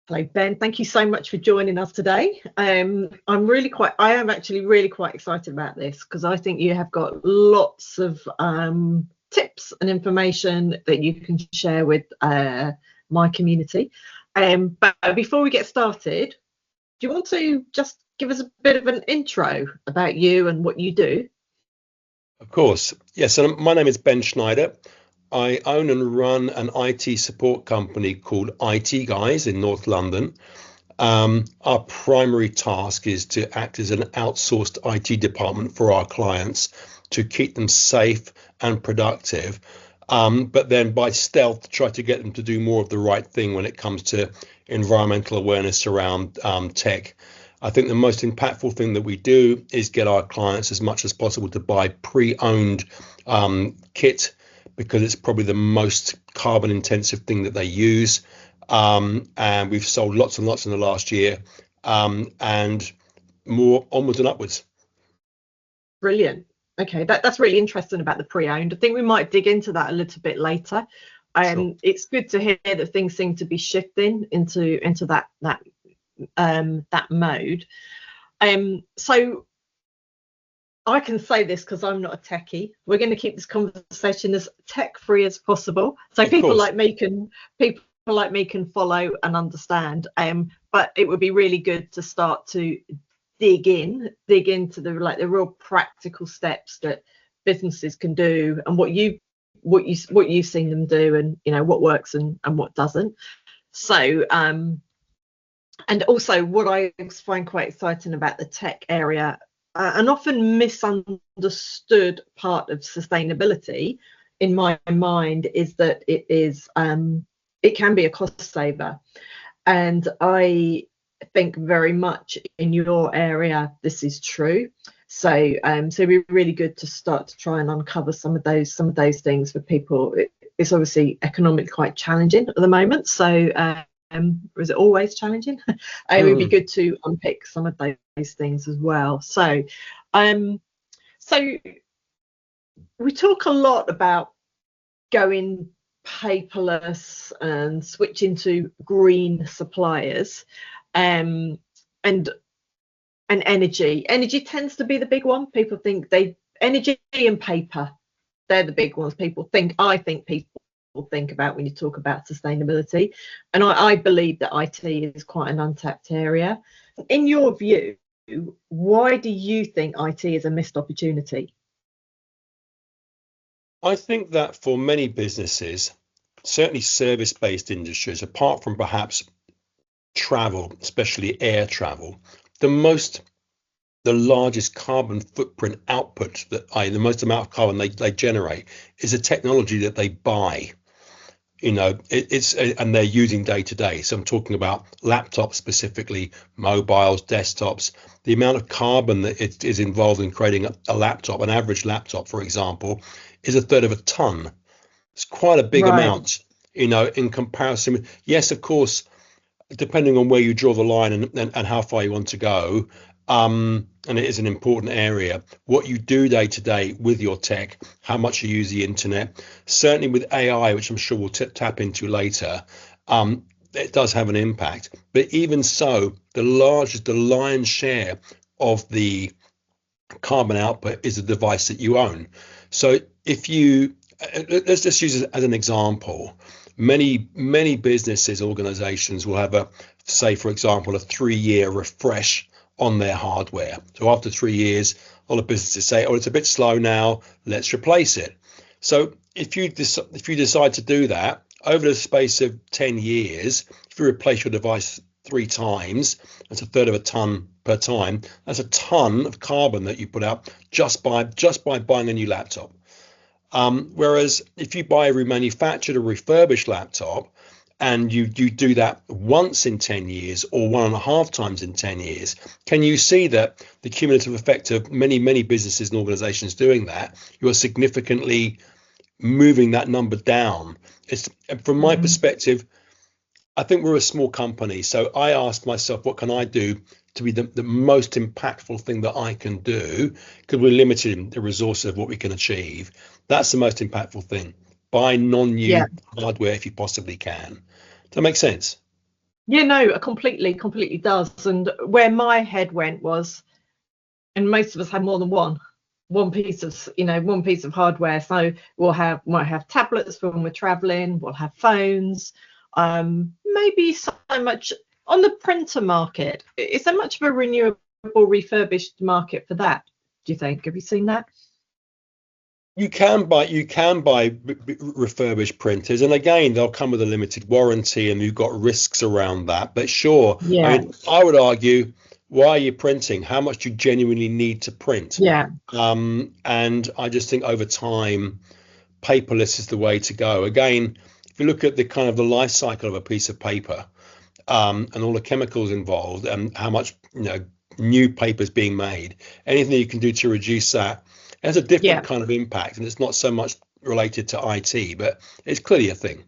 Hello, Ben. Thank you so much for joining us today. I am actually really quite excited about this because I think you have got lots of tips and information that you can share with my community. But before we get started, do you want to just give us a bit of an intro about you and what you do? Of course. Yes, so my name is Ben Schneider. I own and run an IT support company called IT Guys in North London. Our primary task is to act as an outsourced IT department for our clients to keep them safe and productive, but then by stealth try to get them to do more of the right thing when it comes to environmental awareness around tech. I think the most impactful thing that we do is get our clients as much as possible to buy pre-owned kit, because it's probably the most carbon intensive thing that they use. And we've sold lots and lots in the last year, and more onwards and upwards. Brilliant. Okay, that's really interesting about the pre-owned. I think we might dig into that a little bit later. Sure. It's good to hear that things seem to be shifting into that mode. So I can say this because I'm not a techie. We're going to keep this conversation as tech-free as possible, so people like me can follow and understand. But it would be really good to start to dig into the real practical steps that businesses can do, and what you've seen them do, and what works and what doesn't. So and also what I find quite exciting about the tech area, an often misunderstood part of sustainability in my mind, is that it can be a cost saver. And I think very much in your area this is true. So it'd be really good to start to try and uncover some of those things for people. It's obviously economically quite challenging at the moment, so or is it always challenging? It would be good to unpick some of those things as well. So we talk a lot about going paperless and switching to green suppliers, and energy tends to be the big one. People think energy and paper, they're the big ones I think people think about when you talk about sustainability, and I believe that IT is quite an untapped area. In your view, why do you think IT is a missed opportunity? I think that for many businesses, certainly service-based industries, apart from perhaps travel, especially air travel, the largest carbon footprint output, the most amount of carbon they generate, is a technology that they buy. And they're using day to day. So I'm talking about laptops, specifically mobiles, desktops. The amount of carbon that is involved in creating a laptop, an average laptop, for example, is a third of a ton. It's quite a big amount, in comparison. Yes, of course, depending on where you draw the line and how far you want to go, and it is an important area, what you do day to day with your tech, how much you use the internet, certainly with AI, which I'm sure we'll tap into later, it does have an impact. But even so, the lion's share of the carbon output is a device that you own. So let's just use it as an example. Many businesses, organizations will have say, for example, a 3-year refresh on their hardware. So after 3 years, a lot of businesses say, oh, it's a bit slow now, let's replace it. So if you decide to do that over the space of 10 years, if you replace your device 3 times, that's a third of a ton per time. That's a ton of carbon that you put out just by buying a new laptop. Whereas if you buy a remanufactured or refurbished laptop, and you do that once in 10 years or 1.5 times in 10 years, can you see that the cumulative effect of many businesses and organizations doing that, you are significantly moving that number down? It's, from my perspective, I think we're a small company, so I asked myself, what can I do to be the most impactful thing that I can do, because we're limited in the resources of what we can achieve. That's the most impactful thing. Buy non-new hardware if you possibly can. Does that make sense? Yeah, no, it completely does. And where my head went was, and most of us have more than one piece of, one piece of hardware. So might have tablets for when we're traveling, we'll have phones, maybe so much on the printer market. Is there much of a renewable refurbished market for that, do you think? Have you seen that? You can buy refurbished printers, and again, they'll come with a limited warranty, and you've got risks around that. But sure, I Yeah, mean, I would argue, why are you printing? How much do you genuinely need to print? yeah, And I just think over time, paperless is the way to go. Again, if you look at the kind of the life cycle of a piece of paper, and all the chemicals involved, and how much new paper is being made, anything you can do to reduce that has a different yeah. kind of impact, and it's not so much related to IT, but it's clearly a thing.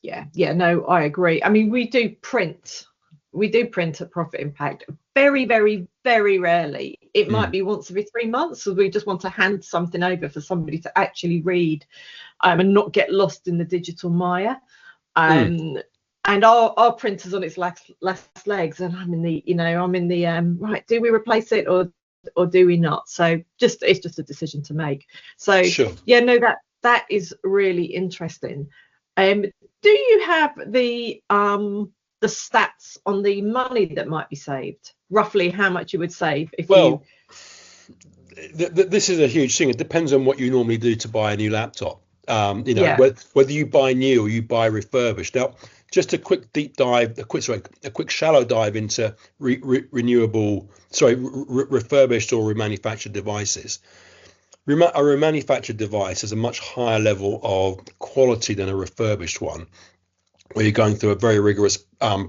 Yeah, no, I agree. I mean, we do print at Profit Impact very, very, very rarely. It might Mm. be once every 3 months, so we just want to hand something over for somebody to actually read, and not get lost in the digital mire. Mm. Um, and our printer's on its last legs, and I'm in the right. Do we replace it or do we not? So it's just a decision to make. So Sure. yeah, no, that is really interesting. Do you have the stats on the money that might be saved? Roughly how much you would save if you. Well, this is a huge thing. It depends on what you normally do to buy a new laptop. Yeah, Whether you buy new or you buy refurbished. Now, just a quick deep dive, a quick shallow dive into refurbished or remanufactured devices. A remanufactured device has a much higher level of quality than a refurbished one, where you're going through a very rigorous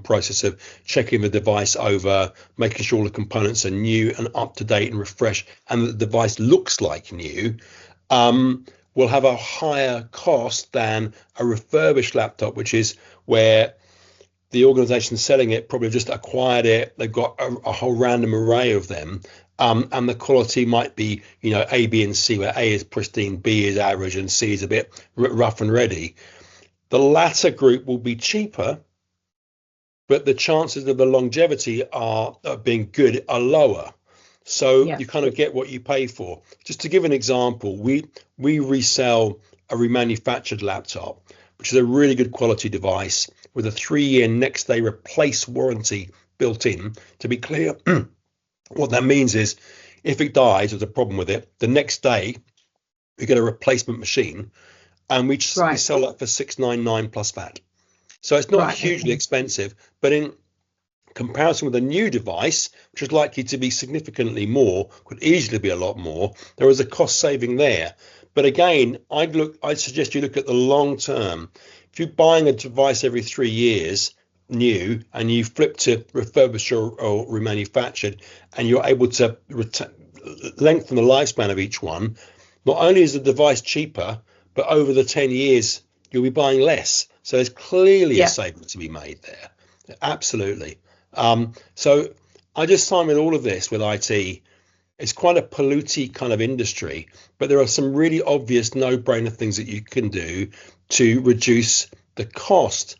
process of checking the device over, making sure all the components are new and up to date and refreshed, and the device looks like new, will have a higher cost than a refurbished laptop, which is where the organization selling it probably just acquired it. They've got a whole random array of them. And the quality might be, A, B, and C, where A is pristine, B is average, and C is a bit rough and ready. The latter group will be cheaper, but the chances of the longevity of being good are lower. So yeah, you kind of get what you pay for. Just to give an example, we resell a remanufactured laptop, which is a really good quality device with a 3-year next day replace warranty built in. To be clear, what that means is if it dies, there's a problem with it, the next day you get a replacement machine, and we right, sell that for 699 plus VAT. So it's not right, hugely okay. expensive, but in comparison with a new device, which is likely to be significantly more, could easily be a lot more, there is a cost saving there. But again, I'd suggest you look at the long term. If you're buying a device every 3 years, new, and you flip to refurbished or remanufactured, and you're able to lengthen the lifespan of each one, not only is the device cheaper, but over the 10 years, you'll be buying less. So there's clearly a Yeah, saving to be made there. Absolutely. So I just find with all of this with IT, it's quite a polluty kind of industry, but there are some really obvious no-brainer things that you can do to reduce the cost.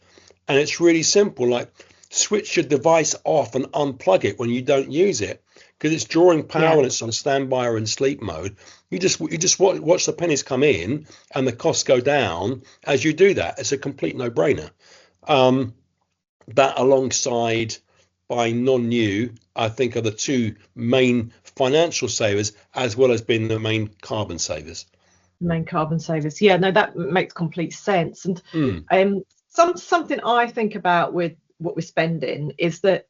And it's really simple, like switch your device off and unplug it when you don't use it, because it's drawing power yeah, and it's on standby or in sleep mode. You just watch the pennies come in and the costs go down as you do that. It's a complete no-brainer. Um, that alongside buying non-new, I think are the two main financial savers, as well as being the main carbon savers. main carbon savers. Yeah, no, that makes complete sense. And Mm. something I think about with what we're spending is that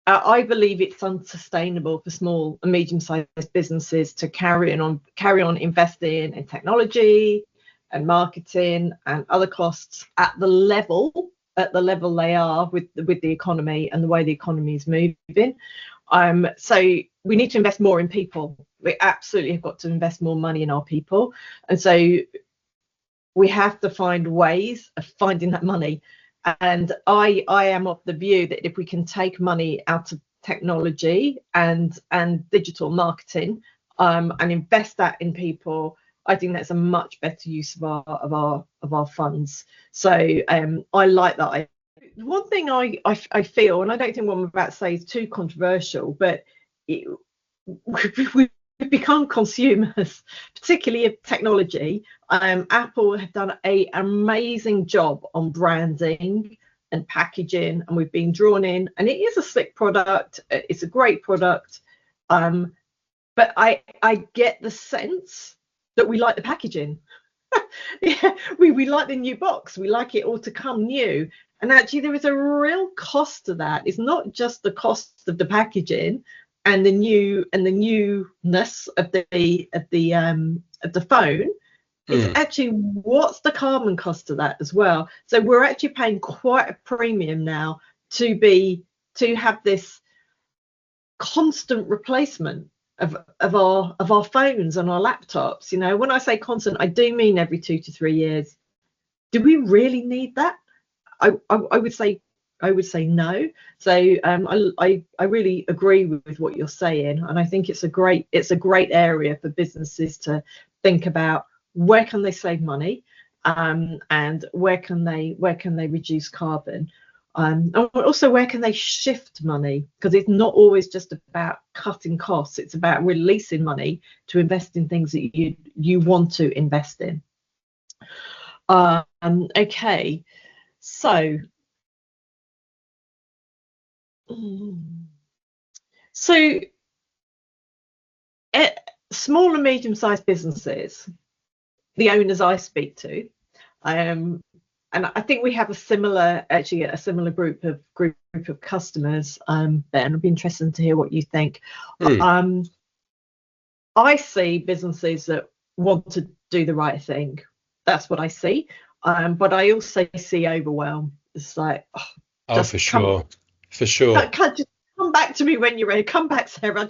I believe it's unsustainable for small and medium-sized businesses to carry on investing in technology and marketing and other costs at the level they are with the economy and the way the economy is moving. So we need to invest more in people. We absolutely have got to invest more money in our people, and so we have to find ways of finding that money. And I am of the view that if we can take money out of technology and digital marketing, and invest that in people, I think that's a much better use of our funds. So I like that. one thing I feel, and I don't think what I'm about to say is too controversial, but it, we've become consumers, particularly of technology. Apple have done an amazing job on branding and packaging, and we've been drawn in. And it is a slick product. It's a great product. But I get the sense that we like the packaging. Yeah, we like the new box. We like it all to come new. And actually, there is a real cost to that. It's not just the cost of the packaging and the newness of the phone. It's actually what's the carbon cost of that as well. So we're actually paying quite a premium now to have this constant replacement of our phones and our laptops. You know, when I say constant, I do mean every 2 to 3 years. Do we really need that? I would say no. So I really agree with what you're saying, and I think it's a great area for businesses to think about where can they save money, and where can they reduce carbon. And also, where can they shift money? Because it's not always just about cutting costs. It's about releasing money to invest in things that you want to invest in. Okay, so small and medium-sized businesses, the owners I speak to, and I think we have a similar group of customers. Ben, I'd be interested to hear what you think. I see businesses that want to do the right thing. That's what I see. But I also see overwhelm. It's like, for sure. Just come back to me when you're ready. Come back, Sarah.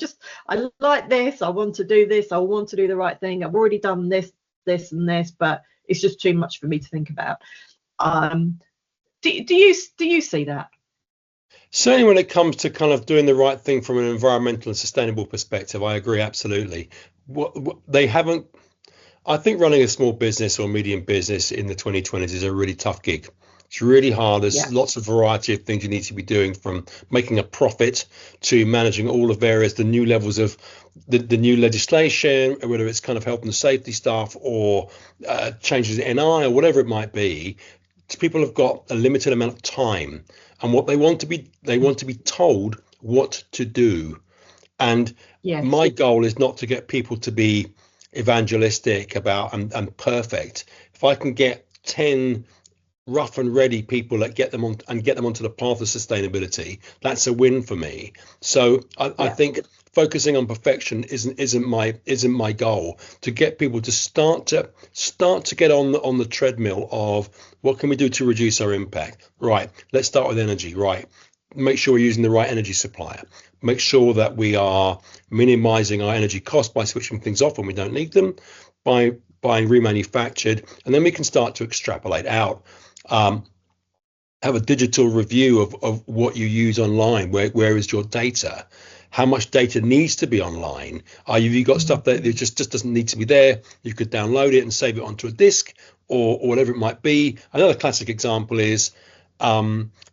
I like this. I want to do this. I want to do the right thing. I've already done this, and this, but it's just too much for me to think about. Do you see that? Certainly when it comes to kind of doing the right thing from an environmental and sustainable perspective, I agree absolutely. What they haven't, I think running a small business or medium business in the 2020s is a really tough gig. It's really hard. There's lots of variety of things you need to be doing, from making a profit to managing all the various, the new levels of the new legislation, whether it's kind of health and safety stuff or changes in NI or whatever it might be. People have got a limited amount of time, and what they want to be told what to do. And my goal is not to get people to be evangelistic about and perfect. If I can get 10 rough and ready people that get them onto the path of sustainability, that's a win for me. So I think focusing on perfection isn't my goal. To get people to start to get on the treadmill of what can we do to reduce our impact. Right, let's start with energy. Right, make sure we're using the right energy supplier. Make sure that we are minimizing our energy costs by switching things off when we don't need them, by buying remanufactured, and then we can start to extrapolate out. Have a digital review of what you use online. Where is your data? How much data needs to be online? Have you got stuff that just doesn't need to be there? You could download it and save it onto a disk or whatever it might be. Another classic example is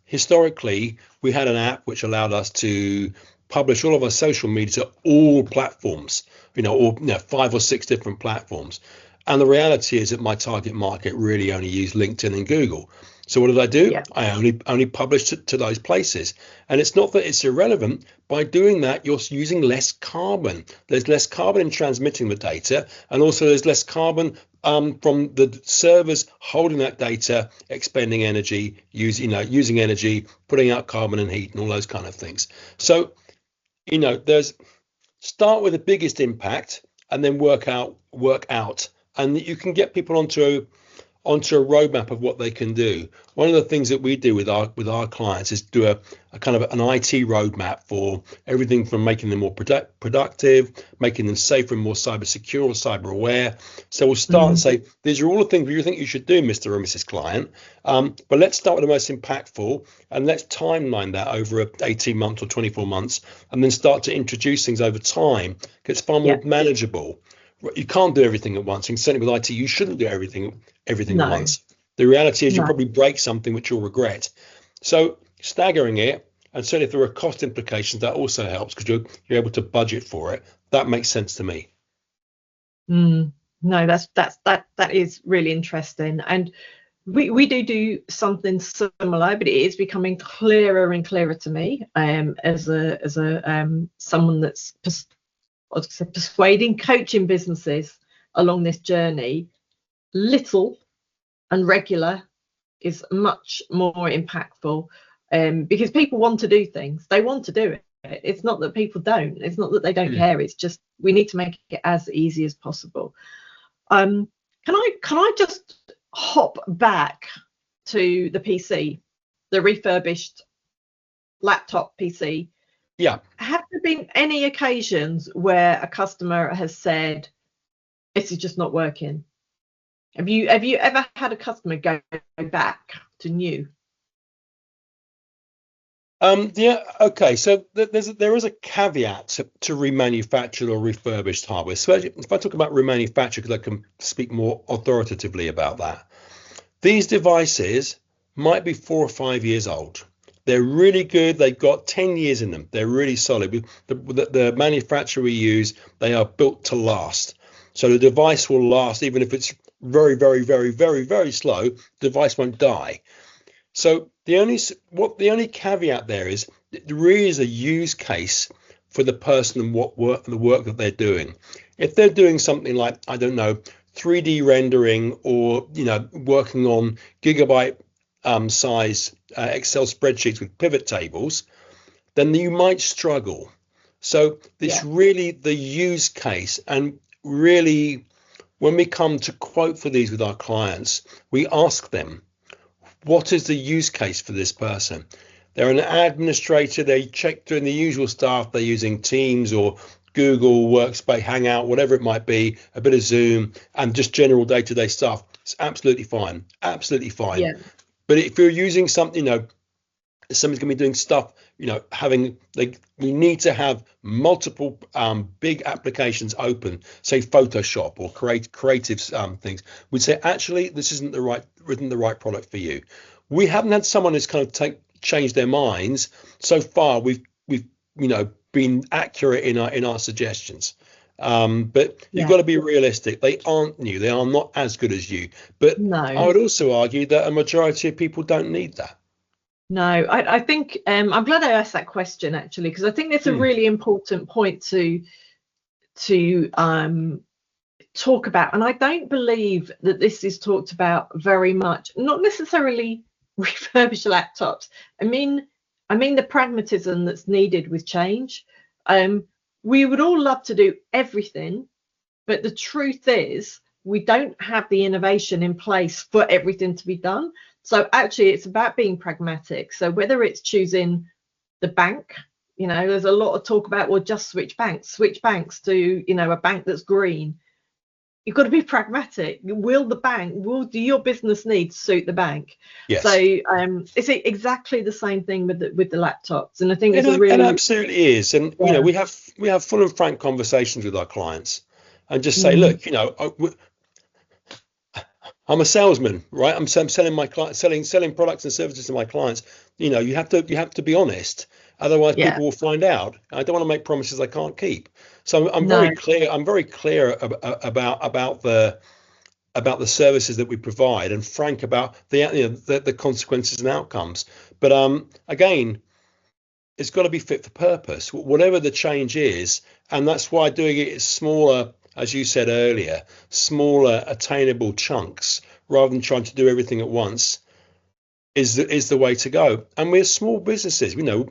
historically we had an app which allowed us to publish all of our social media to all platforms, or 5 or 6 different platforms. And the reality is that my target market really only used LinkedIn and Google. So what did I do? I only published to those places. And it's not that it's irrelevant. By doing that, you're using less carbon. There's less carbon in transmitting the data, and also there's less carbon from the servers holding that data, expending energy, using energy, putting out carbon and heat and all those kind of things. So, there's start with the biggest impact and then work out, and you can get people onto a roadmap of what they can do. One of the things that we do with our clients is do a kind of an IT roadmap for everything from making them more productive, making them safer and more cyber secure or cyber aware. So we'll start and say, these are all the things you think you should do, Mr. or Mrs. Client. But let's start with the most impactful, and let's timeline that over 18 months or 24 months, and then start to introduce things over time. It's far more manageable. You can't do everything at once, and certainly with IT, you shouldn't do everything at once. The reality is you probably break something which you'll regret. So staggering it, and certainly if there are cost implications, that also helps because you're able to budget for it. That makes sense to me. No, that is really interesting, and we do something similar, but it is becoming clearer and clearer to me, as a someone that's persuading, coaching businesses along this journey. Little and regular is much more impactful, because people want to do things. They want to do it. It's not that people don't. It's not that they don't care. It's just we need to make it as easy as possible. Can I just hop back to the PC, the refurbished laptop PC? Yeah. Have there been any occasions where a customer has said, this is just not working? Have you ever had a customer go back to new? Yeah, okay. So there is a caveat to remanufactured or refurbished hardware. So if I talk about remanufactured, because I can speak more authoritatively about that. These devices might be 4 or 5 years old. They're really good. They've got 10 years in them. They're really solid. The manufacturer we use, they are built to last. So the device will last, even if it's very, very, very, very, very slow, the device won't die. So the only caveat there is there really is a use case for the person and the work that they're doing. If they're doing something like, I don't know, 3D rendering, or working on gigabyte size Excel spreadsheets with pivot tables, then you might struggle. So it's really the use case, and really when we come to quote for these with our clients, we ask them, what is the use case for this person? They're an administrator. They check doing the usual stuff. They're using Teams or Google Workspace, Hangout, whatever it might be, a bit of Zoom, and just general day-to-day stuff. It's absolutely fine. Absolutely fine. Yeah. But if you're using something, somebody's going to be doing stuff, we need to have multiple big applications open, say Photoshop or creative things. We'd say, actually, this isn't the right product for you. We haven't had someone who's kind of changed their minds so far. We've been accurate in our suggestions. But you've got to be realistic. They aren't new. They are not as good as you. But No. I would also argue that a majority of people don't need that. No, I think I'm glad I asked that question, actually, because I think it's a really important point to talk about. And I don't believe that this is talked about very much, not necessarily refurbished laptops. I mean the pragmatism that's needed with change. We would all love to do everything, but the truth is we don't have the innovation in place for everything to be done. So actually it's about being pragmatic. So whether it's choosing the bank, there's a lot of talk about, well, just switch banks to, a bank that's green. You've got to be pragmatic. Will do your business needs suit the bank? Yes. So it's exactly the same thing with the laptops. And I think it absolutely is. And we have full and frank conversations with our clients and just say, look, I'm a salesman, right? I'm selling my clients, selling products and services to my clients. You have to be honest, otherwise people will find out. I don't want to make promises I can't keep. So I'm very clear. I'm very clear about the services that we provide, and frank about the consequences and outcomes. But again, it's got to be fit for purpose, whatever the change is, and that's why doing it is smaller. As you said earlier, smaller attainable chunks rather than trying to do everything at once is the way to go. And we're small businesses. We know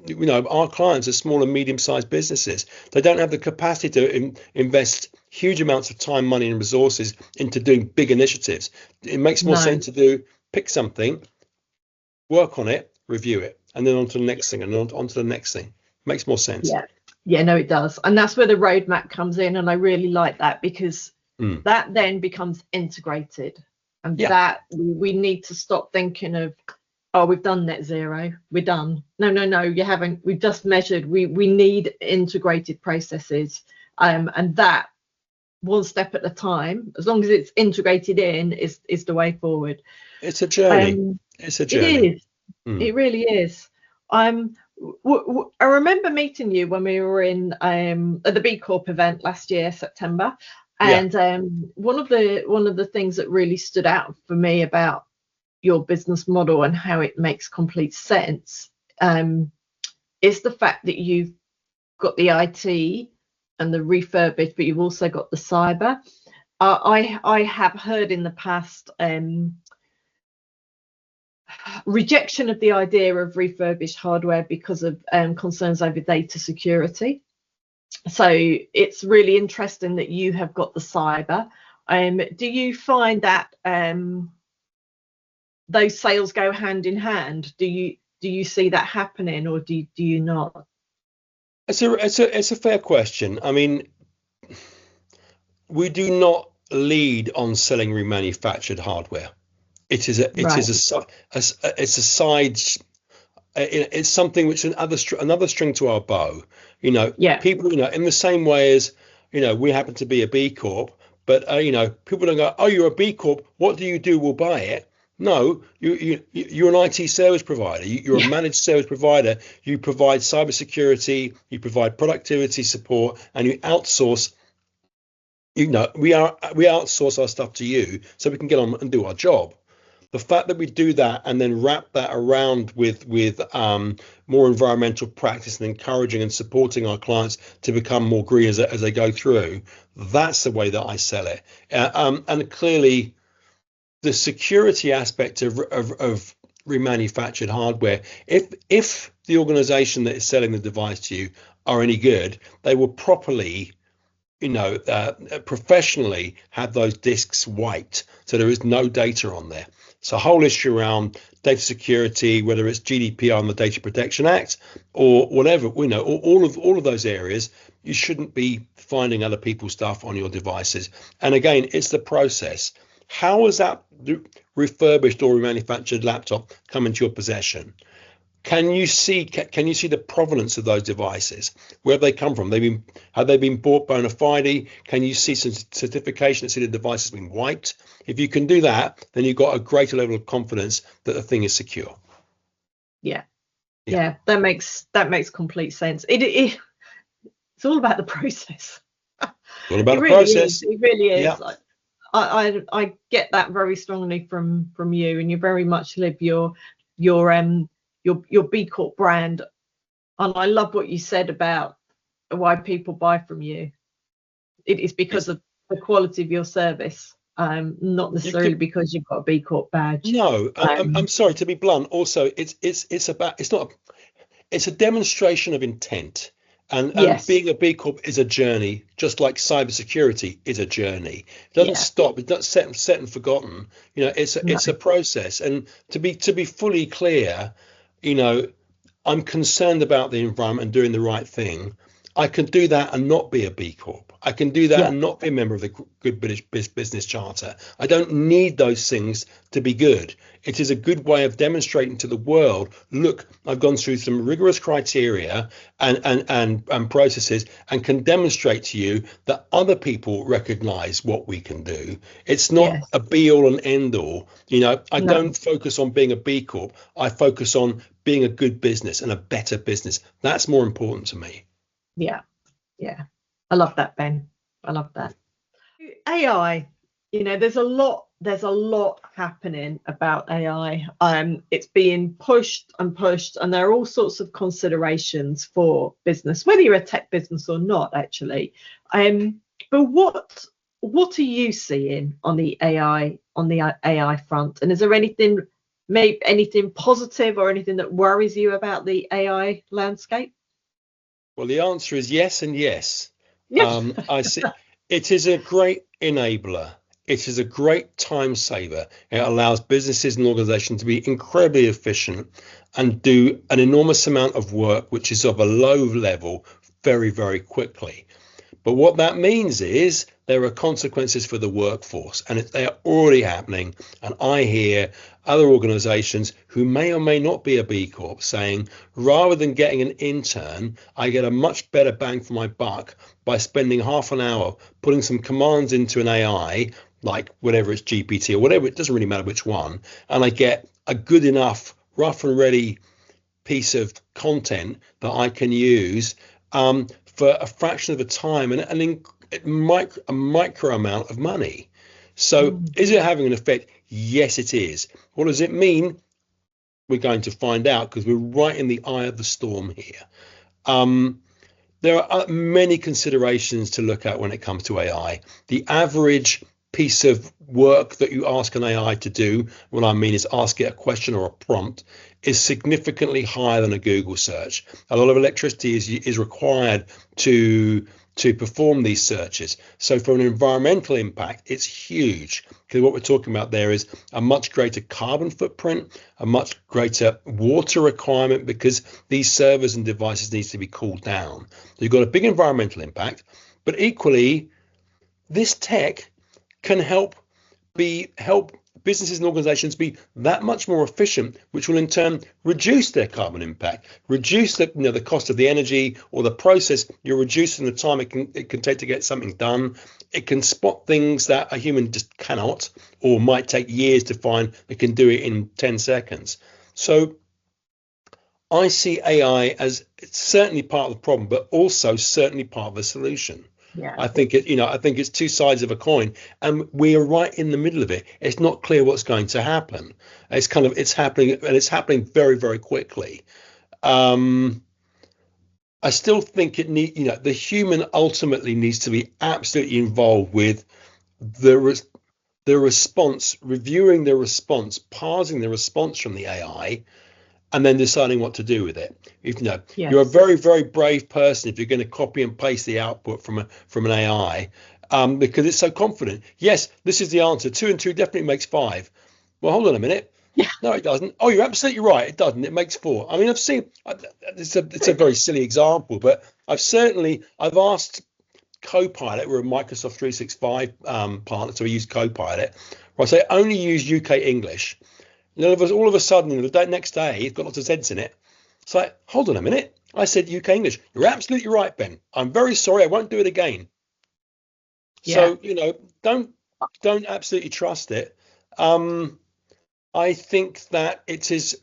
our clients are small and medium-sized businesses. They don't have the capacity to invest huge amounts of time, money, and resources into doing big initiatives. It makes more sense to pick something, work on it, review it, and then on to the next thing, and on to the next thing. Makes more sense. Yeah, no, it does. And that's where the roadmap comes in. And I really like that, because that then becomes integrated. And that we need to stop thinking of, oh, we've done net zero, we're done. No, you haven't. We've just measured. We need integrated processes. And that, one step at a time, as long as it's integrated in, is the way forward. It's a journey. It's a journey. Mm. It really is. I remember meeting you when we were in at the B Corp event last year, September, Yeah. and one of the things that really stood out for me about your business model and how it makes complete sense is the fact that you've got the IT and the refurbished, but you've also got the cyber. I have heard in the past rejection of the idea of refurbished hardware because of concerns over data security. So it's really interesting that you have got the cyber. Do you find that those sales go hand in hand? Do you see that happening, or do you not? It's a fair question. I mean, we do not lead on selling remanufactured hardware. It Right. is it's a side. It's something which another string to our bow. Yeah. People, in the same way as, we happen to be a B Corp, but people don't go, oh, you're a B Corp. What do you do? We'll buy it. No, you're an IT service provider. You're a Yeah. managed service provider. You provide cybersecurity, you provide productivity support, and you outsource. We outsource our stuff to you so we can get on and do our job. The fact that we do that and then wrap that around with more environmental practice and encouraging and supporting our clients to become more green as they go through, that's the way that I sell it. And clearly, the security aspect of remanufactured hardware, if the organization that is selling the device to you are any good, they will properly, professionally have those disks wiped so there is no data on there. So a whole issue around data security, whether it's GDPR and the Data Protection Act or whatever, all of those areas, you shouldn't be finding other people's stuff on your devices. And again, it's the process. How has that refurbished or remanufactured laptop come into your possession? Can you see the provenance of those devices? Where have they come from? Have they been bought bona fide? Can you see some certification that see the device has been wiped? If you can do that, then you've got a greater level of confidence that the thing is secure. Yeah. Yeah. Yeah. That makes complete sense. It's all about the process. All about It the really process. is. It really is. Yeah. I get that very strongly from you, and you very much live your B Corp brand. And I love what you said about why people buy from you. It is because It's, of the quality of your service, not you necessarily could, because you've got a B Corp badge. no, I'm sorry to be blunt. Also, it's a demonstration of intent. And Yes. being a B Corp is a journey, just like cybersecurity is a journey. It doesn't Yeah. stop. It's not set and forgotten. No. It's a process. And to be fully clear, you know, I'm concerned about the environment and doing the right thing. I can do that and not be a B Corp. I can do that Yeah. and not be a member of the Good British Business Charter. I don't need those things to be good. It is a good way of demonstrating to the world, look, I've gone through some rigorous criteria and processes and can demonstrate to you that other people recognize what we can do. It's not Yes. a be all and end all. I No. don't focus on being a B Corp. I focus on being a good business and a better business. That's more important to me. Yeah. Yeah. I love that, Ben. I love that. AI, there's a lot happening about AI. It's being pushed and pushed, and there are all sorts of considerations for business, whether you're a tech business or not, actually. But what are you seeing on the AI front? And is there anything positive or anything that worries you about the AI landscape? Well, the answer is yes and yes. Yes. I see. It is a great enabler. It is a great time saver. It allows businesses and organizations to be incredibly efficient and do an enormous amount of work, which is of a low level, very, very quickly. But what that means is there are consequences for the workforce, and they are already happening. And I hear other organizations who may or may not be a B Corp saying, rather than getting an intern, I get a much better bang for my buck by spending half an hour putting some commands into an AI, like whatever it's GPT or whatever, it doesn't really matter which one, and I get a good enough rough and ready piece of content that I can use for a fraction of the time and a micro amount of money. So is it having an effect? Yes, it is. What does it mean? We're going to find out because we're right in the eye of the storm here. There are many considerations to look at when it comes to AI. The average piece of work that you ask an AI to do, what I mean is ask it a question or a prompt, is significantly higher than a Google search. A lot of electricity is required to perform these searches. So for an environmental impact, it's huge, because what we're talking about there is a much greater carbon footprint, a much greater water requirement, because these servers and devices need to be cooled down. So you've got a big environmental impact, but equally, this tech can help businesses and organizations be that much more efficient, which will in turn reduce their carbon impact, reduce the cost of the energy or the process. You're reducing the time it can take to get something done. It can spot things that a human just cannot, or might take years to find. It can do it in 10 seconds. So I see AI as certainly part of the problem, but also certainly part of the solution. Yeah. I think it's two sides of a coin, and we are right in the middle of it. It's not clear what's going to happen. It's happening, and it's happening very, very quickly. I still think the human ultimately needs to be absolutely involved with the response, reviewing the response, parsing the response from the AI, and then deciding what to do with it. Yes. You're a very, very brave person if you're going to copy and paste the output from an AI, because it's so confident. Yes, this is the answer. 2 and 2 definitely makes 5. Well, hold on a minute. Yeah. No, it doesn't. Oh, you're absolutely right. It doesn't. It makes 4. I mean, I've seen. It's a very silly example, but I've asked Copilot. We're a Microsoft 365 partner, so we use Copilot. Where I say only use UK English. All of a sudden, the next day, it's got lots of Z's in it. It's like, hold on a minute. I said UK English. You're absolutely right, Ben. I'm very sorry. I won't do it again. Yeah. So, don't absolutely trust it. I think that it is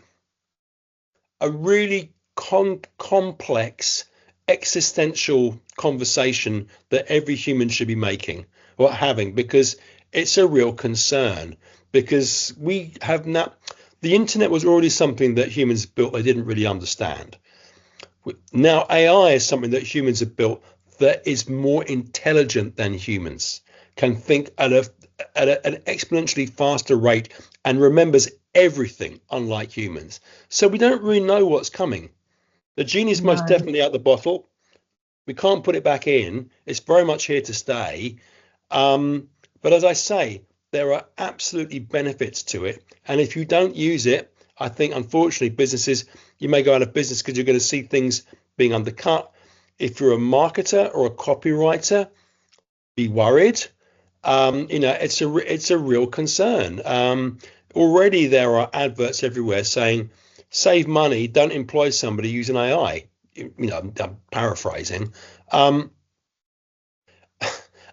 a really complex existential conversation that every human should be making or having, because it's a real concern. Because the internet was already something that humans built they didn't really understand. Now AI is something that humans have built that is more intelligent than humans, can think at an exponentially faster rate, and remembers everything, unlike humans. So we don't really know what's coming. The genie's most definitely out the bottle. We can't put it back in. It's very much here to stay. But as I say, there are absolutely benefits to it. And if you don't use it, I think, unfortunately, you may go out of business because you're going to see things being undercut. If you're a marketer or a copywriter, be worried. It's a real concern. Already there are adverts everywhere saying, save money, don't employ somebody using AI. I'm paraphrasing.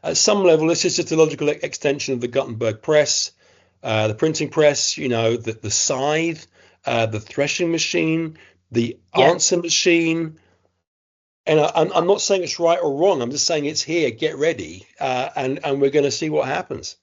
At some level, this is just a logical extension of the Gutenberg press, the printing press, the scythe, the threshing machine, the answer machine. And I'm not saying it's right or wrong. I'm just saying it's here. Get ready. And we're going to see what happens.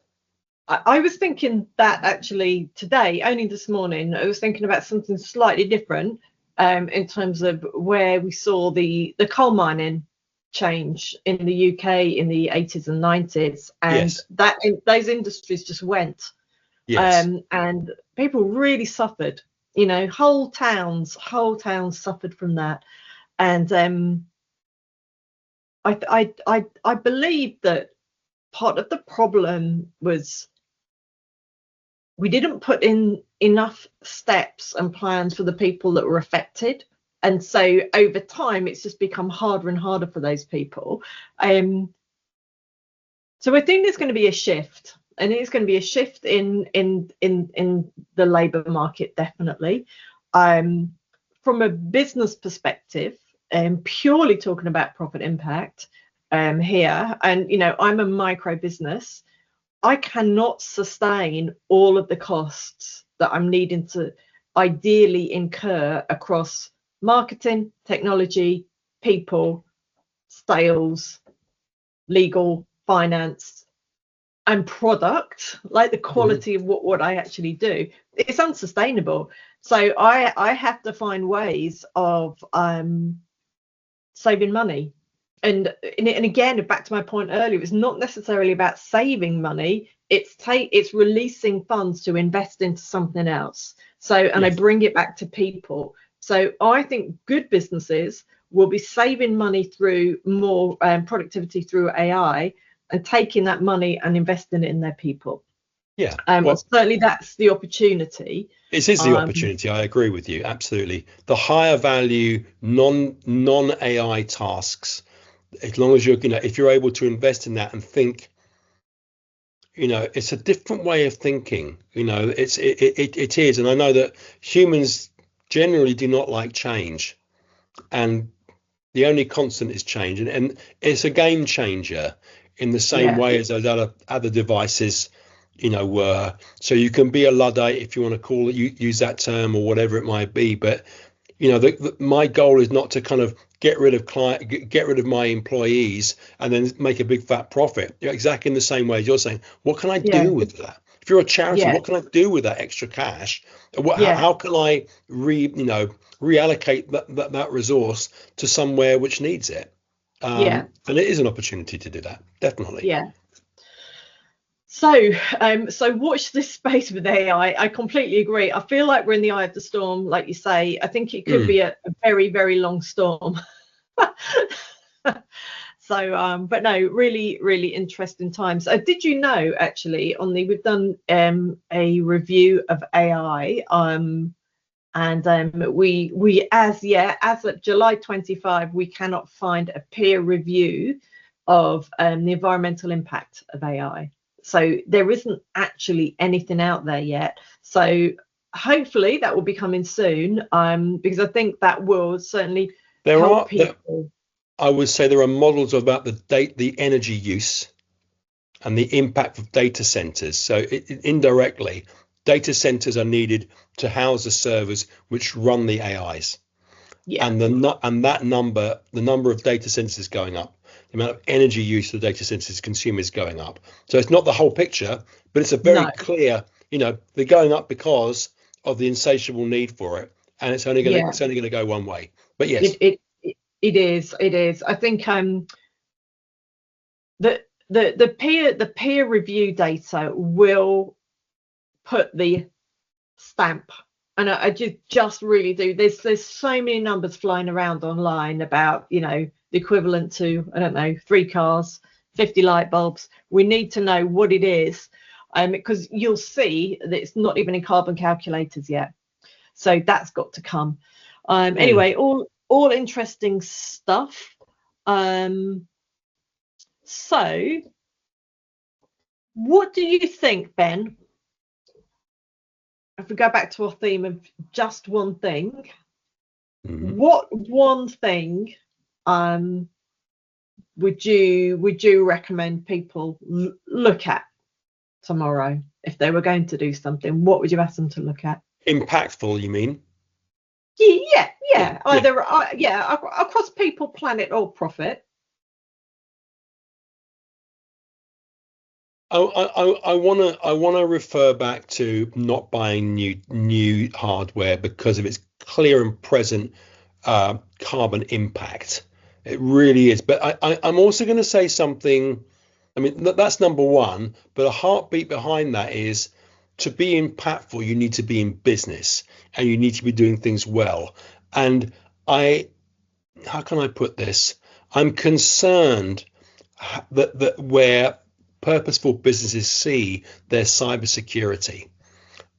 I was thinking that actually today, only this morning, I was thinking about something slightly different in terms of where we saw the coal mining change in the UK in the 80s and 90s, and those industries just went, and people really suffered. Whole towns suffered from that, and I believe that part of the problem was we didn't put in enough steps and plans for the people that were affected. And so over time, it's just become harder and harder for those people. So I think there's going to be a shift, and it's going to be a shift in the labour market, definitely. From a business perspective, purely talking about profit impact here, and I'm a micro business. I cannot sustain all of the costs that I'm needing to ideally incur across marketing, technology, people, sales, legal, finance, and product, like the quality of what I actually do. It's unsustainable. So I have to find ways of saving money. And again, back to my point earlier, it's not necessarily about saving money. It's releasing funds to invest into something else. So, and Yes. I bring it back to people. So I think good businesses will be saving money through more productivity through AI, and taking that money and investing it in their people. Yeah. Well, Certainly that's the opportunity. it is the opportunity. I agree with you. Absolutely. The higher value non AI tasks, as long as if you're able to invest in that and think, it's a different way of thinking. It is. And I know that humans generally do not like change. And the only constant is change. And it's a game changer in the same way as those other devices, were. So you can be a Luddite if you want to call it, use that term or whatever it might be. But my goal is not to kind of get rid of my employees and then make a big fat profit. Exactly in the same way as you're saying, what can I do with that? If you're a charity, what can I do with that extra cash? How can I reallocate that resource to somewhere which needs it? And it is an opportunity to do that, definitely. Yeah. So watch this space with AI. I completely agree. I feel like we're in the eye of the storm, like you say. I think it could be a very, very long storm. So, but no, really, really interesting times. Did you know, actually, we've done a review of AI, and we as of July 25, we cannot find a peer review of the environmental impact of AI. So there isn't actually anything out there yet. So hopefully that will be coming soon, because I think that will certainly help people. I would say there are models about the energy use and the impact of data centers. So indirectly, data centers are needed to house the servers which run the AIs. Yeah. And the number of data centers is going up. The amount of energy use the data centers consume is going up. So it's not the whole picture, but it's a very clear, they're going up because of the insatiable need for it, and it's only going to go one way. But yes, it is. I think the peer review data will put the stamp. And I just really do. There's so many numbers flying around online about, the equivalent to, I don't know, 3 cars, 50 light bulbs. We need to know what it is, because you'll see that it's not even in carbon calculators yet. So that's got to come. Anyway, all interesting stuff. So what do you think, Ben? If we go back to our theme of just one thing, what one thing would you recommend people look at tomorrow if they were going to do something? What would you ask them to look at? Impactful, you mean? Yeah. Either across people, planet, or profit. I want to refer back to not buying new hardware because of its clear and present carbon impact. It really is. But I'm also going to say something. I mean, that's number one. But a heartbeat behind that is, to be impactful, you need to be in business and you need to be doing things well. And how can I put this? I'm concerned that where purposeful businesses see their cybersecurity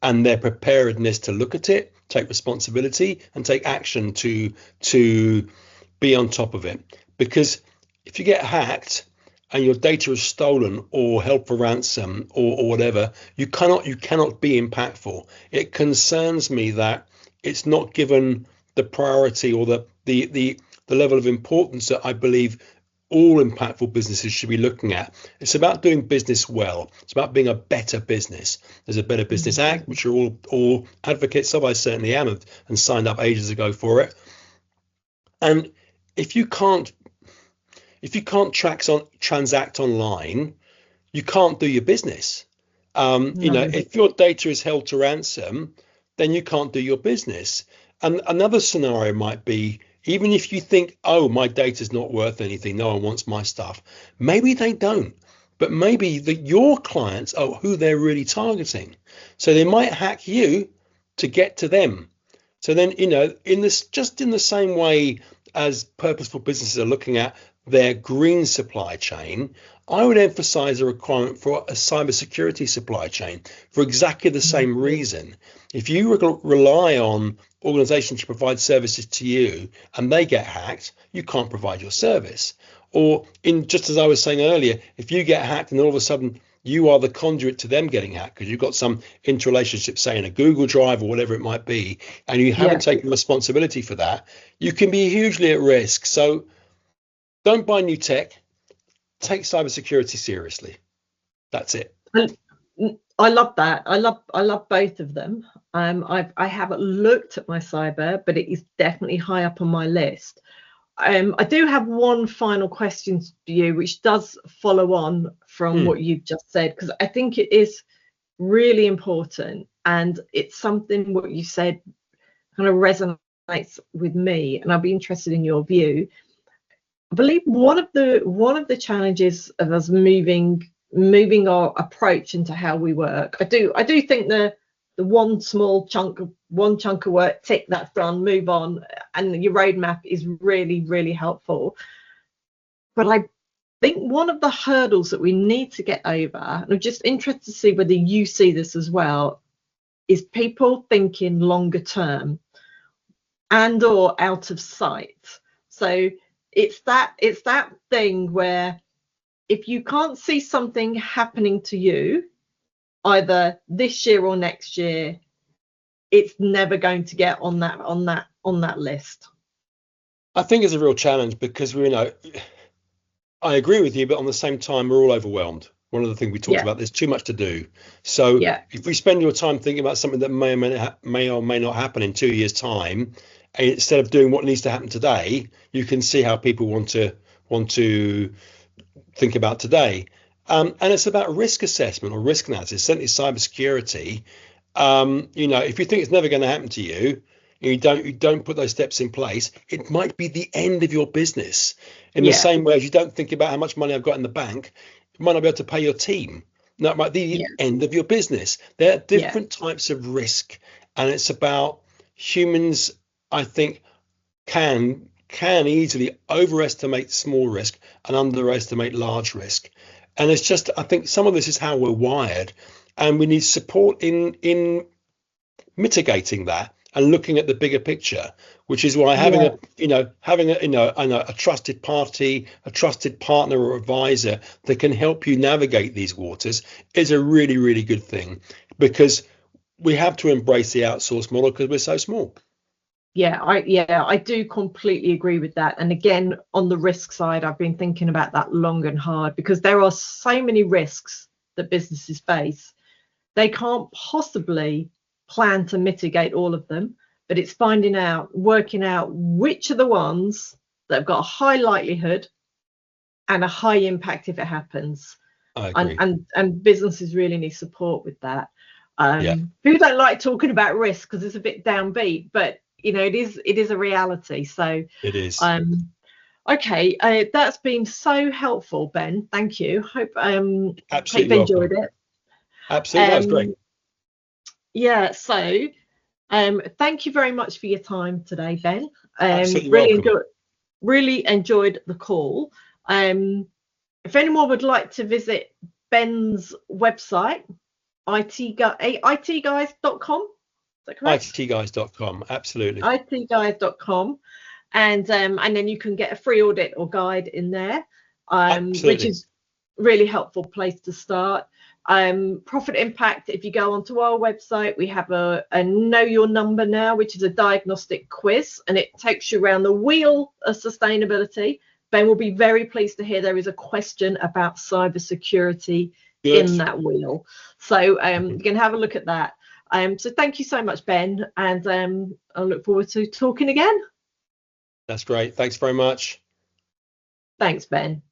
and their preparedness to look at it, take responsibility, and take action to be on top of it. Because if you get hacked and your data is stolen or held for ransom or whatever, you cannot be impactful. It concerns me that it's not given the priority or the level of importance that I believe all impactful businesses should be looking at. It's about doing business well. It's about being a better business. There's a Better Business Act, which are all advocates of. I certainly am, and signed up ages ago for it. And if you can't transact online, you can't do your business. If your data is held to ransom, then you can't do your business. And another scenario might be, even if you think, oh, my data's not worth anything, no one wants my stuff, maybe they don't. But maybe your clients are who they're really targeting. So they might hack you to get to them. So then, in the same way as purposeful businesses are looking at their green supply chain, I would emphasize a requirement for a cybersecurity supply chain for exactly the same reason. If you rely on organizations to provide services to you and they get hacked, you can't provide your service. Or just as I was saying earlier, if you get hacked and all of a sudden you are the conduit to them getting hacked because you've got some interrelationship, say in a Google Drive or whatever it might be, and you haven't taken responsibility for that, you can be hugely at risk. So don't buy new tech. Take cybersecurity seriously. That's it. I love that. I love both of them. I haven't looked at my cyber, but it is definitely high up on my list. I do have one final question for you, which does follow on from what you've just said, because I think it is really important, and it's something what you said kind of resonates with me, and I'd be interested in your view. I believe one of the challenges of us moving our approach into how we work. I do think the one chunk of work, tick, that's done, move on, and your roadmap is really, really helpful. But I think one of the hurdles that we need to get over, and I'm just interested to see whether you see this as well, is people thinking longer term and or out of sight. So it's that thing where if you can't see something happening to you either this year or next year, it's never going to get on that list. I think it's a real challenge because I agree with you, but on the same time, we're all overwhelmed. One of the things we talked about, there's too much to do. So if we spend your time thinking about something that may or may not happen in 2 years' time, instead of doing what needs to happen today, you can see how people want to think about today. And it's about risk assessment or risk analysis, certainly cybersecurity. If you think it's never going to happen to you, and you don't put those steps in place, it might be the end of your business. In the same way as you don't think about how much money I've got in the bank, you might not be able to pay your team. That might be the end of your business. There are different types of risk, and it's about humans, I think, can easily overestimate small risk and underestimate large risk. And it's just, I think some of this is how we're wired, and we need support in mitigating that and looking at the bigger picture, which is why having a trusted party, a trusted partner or advisor that can help you navigate these waters is a really, really good thing, because we have to embrace the outsource model because we're so small. I do completely agree with that. And again, on the risk side, I've been thinking about that long and hard, because there are so many risks that businesses face. They can't possibly plan to mitigate all of them, but it's working out which are the ones that have got a high likelihood and a high impact if it happens. I agree. And businesses really need support with that. People don't like talking about risk because it's a bit downbeat, but it is a reality. So it is. Okay, that's been so helpful, Ben. Thank you. Hope Absolutely hope enjoyed it. Absolutely, that was great. Yeah. So, thank you very much for your time today, Ben. Absolutely really enjoyed the call. If anyone would like to visit Ben's website, itguys.com. Is that correct? itguys.com, absolutely. itguys.com, and then you can get a free audit or guide in there, which is really helpful place to start. Profit Impact, if you go onto our website, we have a Know Your Number now, which is a diagnostic quiz, and it takes you around the wheel of sustainability, Ben will be very pleased to hear there is a question about cybersecurity Good. in that wheel. So you can have a look at that. So thank you so much, Ben, and I look forward to talking again. That's great. Thanks very much. Thanks, Ben.